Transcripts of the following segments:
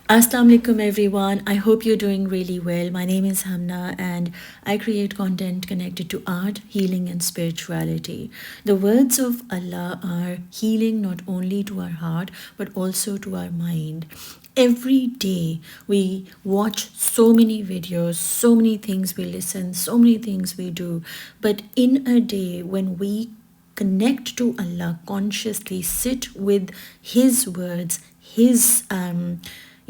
Assalamu alaikum everyone. I hope you're doing really well. My name is Humna and I create content connected to art, healing and spirituality. The words of Allah are healing not only to our heart but also to our mind. Every day we watch so many videos, so many things we listen, so many things we do. But in a day when we connect to Allah consciously, sit with His words, His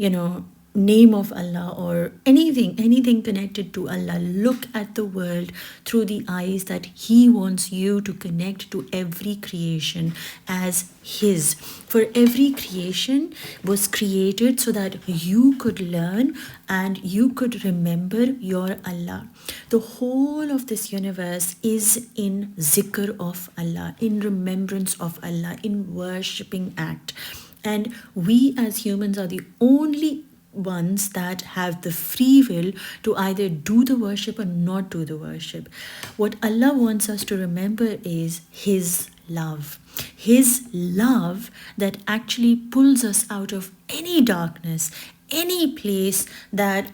you know name of Allah or anything connected to Allah. Look at the world through the eyes that He wants you to connect to every creation as His. For every creation was created so that you could learn and you could remember your Allah. The whole of this universe is in zikr of Allah, in remembrance of Allah, in worshipping act. And we as humans are the only ones that have the free will to either do the worship or not do the worship. What Allah wants us to remember is His love. His love that actually pulls us out of any darkness, any place that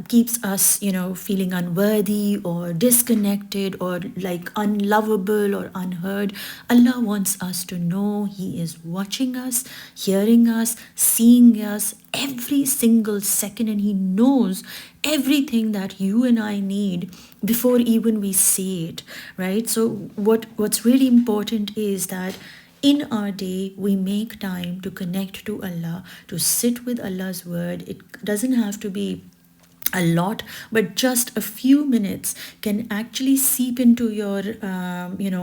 keeps us, feeling unworthy or disconnected or like unlovable or unheard. Allah wants us to know He is watching us, hearing us, seeing us every single second, and He knows everything that you and I need before even we say it, right? So what's really important is that in our day, we make time to connect to Allah, to sit with Allah's word. It doesn't have to be a lot, but just a few minutes can actually seep into your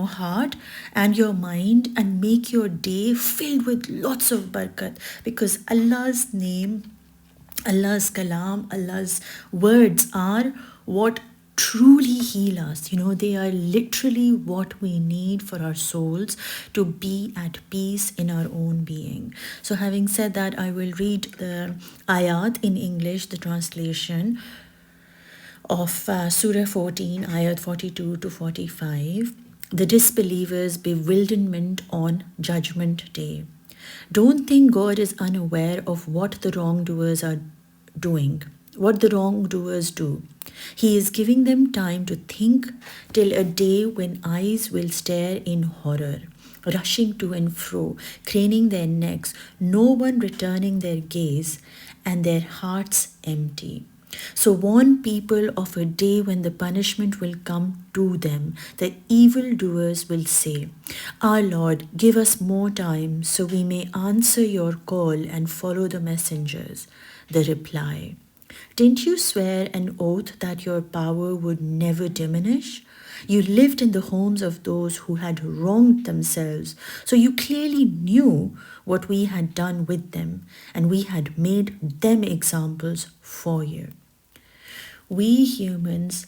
heart and your mind and make your day filled with lots of barakat, because Allah's name, Allah's kalam, Allah's words are what truly heal us. They are literally what we need for our souls to be at peace in our own being. So having said that, I will read the Ayaat in English, the translation of Surah 14, Ayat 42 to 45. The disbelievers' bewilderment on Judgment Day. Don't think God is unaware of what the wrongdoers are doing, what the wrongdoers do. He is giving them time to think till a day when eyes will stare in horror, rushing to and fro, craning their necks, no one returning their gaze, and their hearts empty. So warn people of a day when the punishment will come to them. The evildoers will say, Our Lord, give us more time so we may answer your call and follow the messengers. The reply, Didn't you swear an oath that your power would never diminish? You lived in the homes of those who had wronged themselves, so you clearly knew what we had done with them, and we had made them examples for you. We humans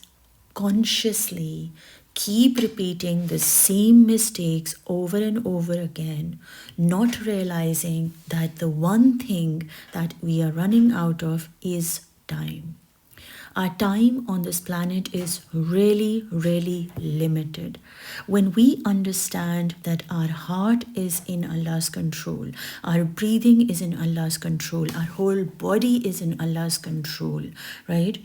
consciously keep repeating the same mistakes over and over again, not realizing that the one thing that we are running out of is time. Our time on this planet is really, really limited. When we understand that our heart is in Allah's control, our breathing is in Allah's control, our whole body is in Allah's control, right?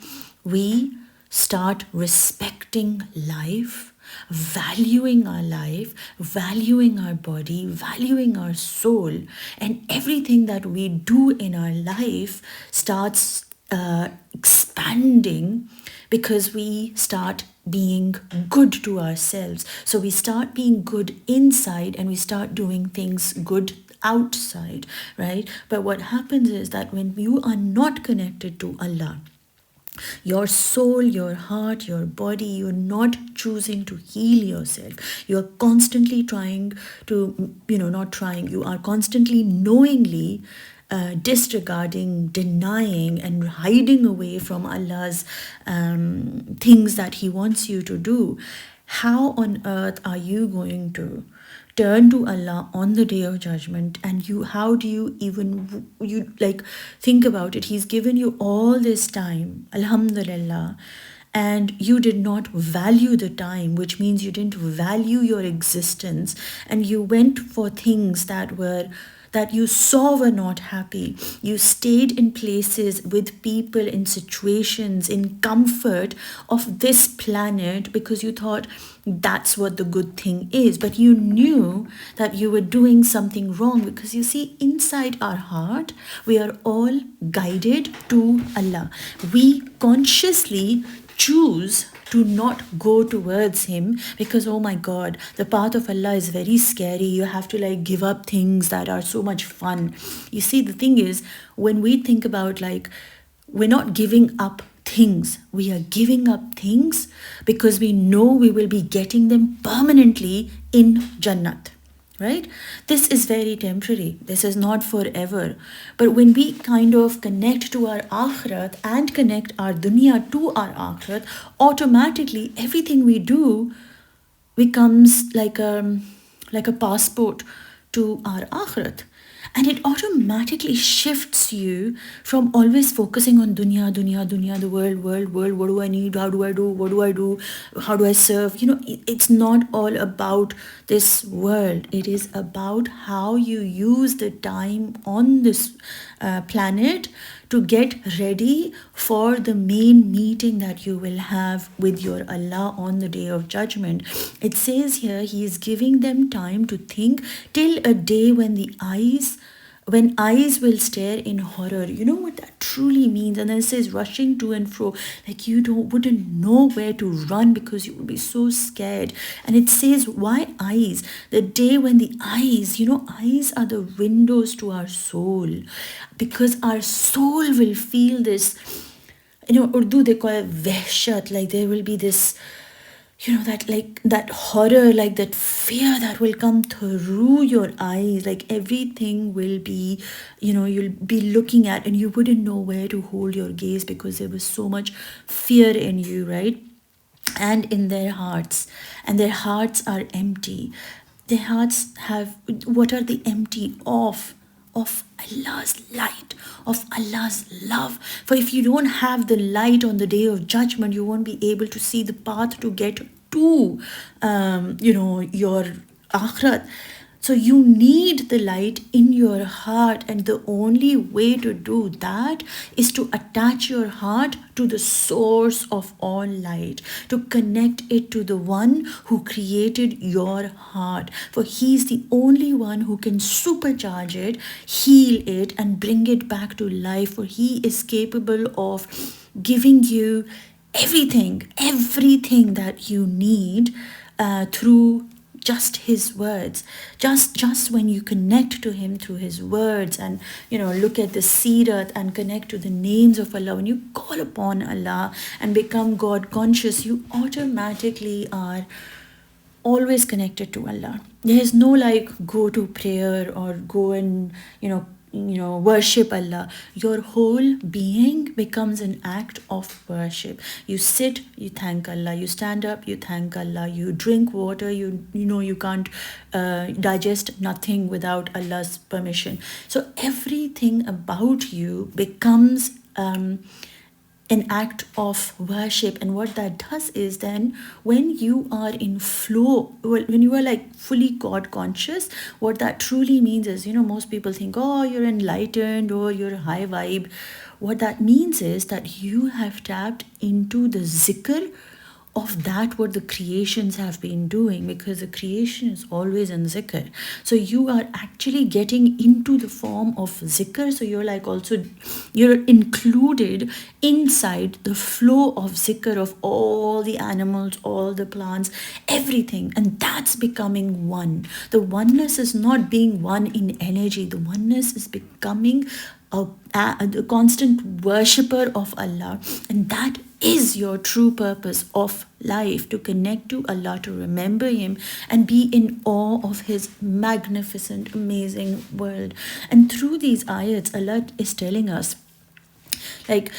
We start respecting life, valuing our life, valuing our body, valuing our soul, and everything that we do in our life starts expanding because we start being good to ourselves. So we start being good inside and we start doing things good outside, right? But what happens is that when you are not connected to Allah, your soul, your heart, your body, you're not choosing to heal yourself. You're constantly trying to, not trying, you are constantly knowingly disregarding, denying, and hiding away from Allah's things that He wants you to do. How on earth are you going to turn to Allah on the day of judgment? And how do you think about it? He's given you all this time, alhamdulillah, and you did not value the time, which means you didn't value your existence, and you went for things that that you saw were not happy. You stayed in places with people, in situations, in comfort of this planet because you thought that's what the good thing is. But you knew that you were doing something wrong, because you see, inside our heart, we are all guided to Allah. We consciously choose to not go towards him because, oh my god, the path of Allah is very scary. You have to like give up things that are so much fun. You see, the thing is, when we think about, like, we're not giving up things, we are giving up things because we know we will be getting them permanently in Jannat. Right? This is very temporary. This is not forever. But when we kind of connect to our akhirat and connect our dunya to our akhirat, automatically everything we do becomes like a passport to our akhirat. And it automatically shifts you from always focusing on dunya, dunya, dunya, the world, world, world. What do I need? How do I do? What do I do? How do I serve? You know, it's not all about this world. It is about how you use the time on this planet to get ready for the main meeting that you will have with your Allah on the day of judgment. It says here, he is giving them time to think till a day when eyes will stare in horror. You know what that truly means? And then it says rushing to and fro, like you wouldn't know where to run because you would be so scared. And it says, why eyes? The day when the eyes, eyes are the windows to our soul, because our soul will feel this, Urdu they call it vehshat, like there will be this, that horror, like that fear that will come through your eyes. Like everything will be, you'll be looking at and you wouldn't know where to hold your gaze because there was so much fear in you, right? And in their hearts, and their hearts are empty. Their hearts what are they empty of? Of Allah's light, of Allah's love. For if you don't have the light on the day of judgment, you won't be able to see the path to get to, your akhirat. So you need the light in your heart, and the only way to do that is to attach your heart to the source of all light, to connect it to the one who created your heart. For he's the only one who can supercharge it, heal it, and bring it back to life. For he is capable of giving you everything that you need through just his words. Just when you connect to him through his words, and look at the Sirat and connect to the names of Allah, when you call upon Allah and become God conscious, you automatically are always connected to Allah. There is no like go to prayer or go and worship Allah. Your whole being becomes an act of worship. You sit, you thank Allah. You stand up, you thank Allah. You drink water, you can't digest nothing without Allah's permission. So everything about you becomes an act of worship. And what that does is, then when you are in flow, when you are like fully God conscious, what that truly means is, most people think, oh, you're enlightened or you're high vibe. What that means is that you have tapped into the zikr of that what the creations have been doing, because the creation is always in zikr. So you are actually getting into the form of zikr. So you're included inside the flow of zikr of all the animals, all the plants, everything. And that's becoming one. The oneness is not being one in energy. The oneness is becoming a constant worshipper of Allah. And that is your true purpose of life, to connect to Allah, to remember him and be in awe of his magnificent, amazing world. And through these ayats, Allah is telling us, like,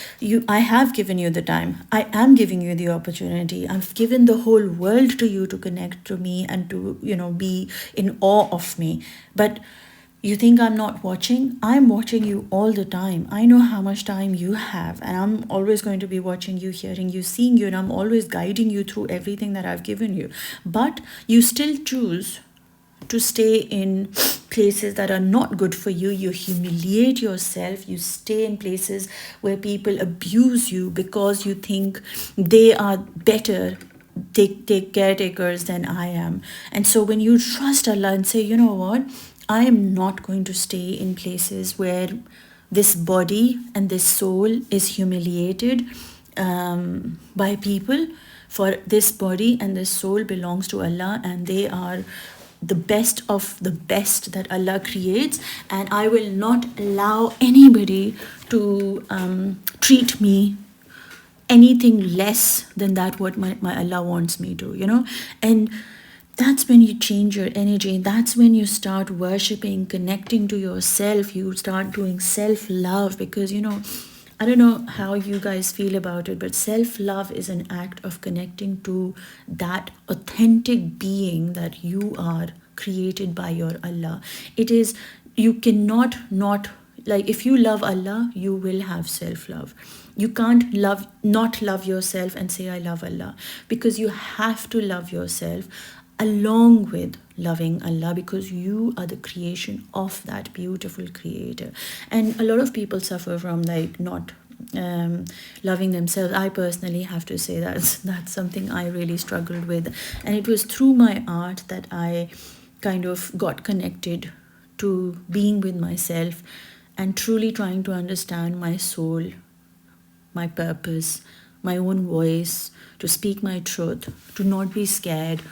I have given you the time, I am giving you the opportunity, I've given the whole world to you to connect to me and to be in awe of me. But you think I'm not watching? I'm watching you all the time. I know how much time you have, and I'm always going to be watching you, hearing you, seeing you, and I'm always guiding you through everything that I've given you. But you still choose to stay in places that are not good for you. You humiliate yourself. You stay in places where people abuse you because you think they are better take caretakers than I am. And so when you trust Allah and say, you know what, I am not going to stay in places where this body and this soul is humiliated by people. For this body and this soul belongs to Allah, and they are the best of the best that Allah creates, and I will not allow anybody to treat me anything less than that what my Allah wants me to, and that's when you change your energy. That's when you start worshipping, connecting to yourself. You start doing self-love because, I don't know how you guys feel about it, but self-love is an act of connecting to that authentic being that you are, created by your Allah. It is, you cannot not, like, if you love Allah, you will have self-love. You can't not love yourself and say I love Allah, because you have to love yourself along with loving Allah, because you are the creation of that beautiful creator. And a lot of people suffer from like not loving themselves. I personally have to say that's something I really struggled with, and it was through my art that I kind of got connected to being with myself and truly trying to understand my soul, my purpose, my own voice, to speak my truth, to not be scared,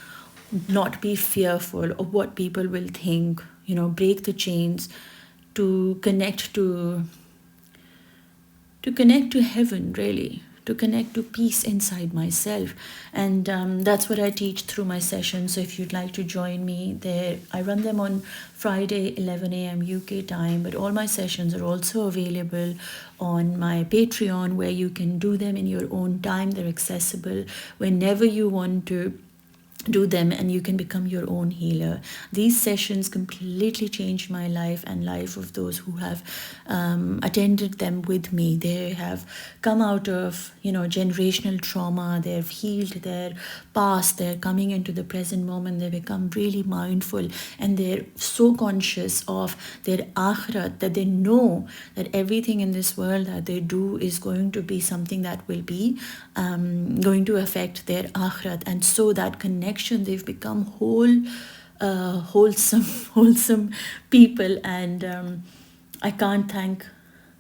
not be fearful of what people will think, break the chains, to connect to heaven, really, to connect to peace inside myself. And that's what I teach through my sessions. So if you'd like to join me there, I run them on Friday 11 a.m. UK time, but all my sessions are also available on my Patreon, where you can do them in your own time. They're accessible whenever you want to do them, and you can become your own healer. These sessions completely changed my life and life of those who have attended them with me. They have come out of generational trauma. They've healed their past. They're coming into the present moment. They become really mindful, and they're so conscious of their akhirat that they know that everything in this world that they do is going to be something that will be going to affect their akhirat. And so that connection, they've become wholesome people. And I can't thank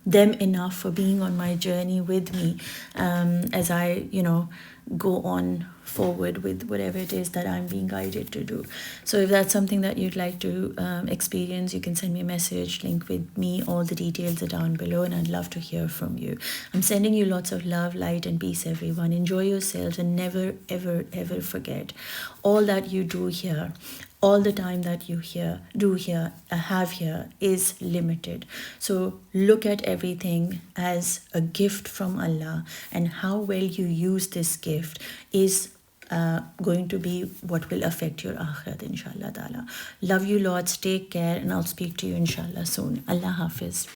them enough for being on my journey with me as I go on forward with whatever it is that I'm being guided to do. So if that's something that you'd like to experience, you can send me a message, link with me. All the details are down below, and I'd love to hear from you. I'm sending you lots of love, light, and peace, everyone. Enjoy yourselves, and never, ever, ever forget all that you do here. All the time that you have here is limited. So look at everything as a gift from Allah, and how well you use this gift is going to be what will affect your akhirat, inshallah ta'ala. Love you lots, take care, and I'll speak to you inshallah soon. Allah Hafiz.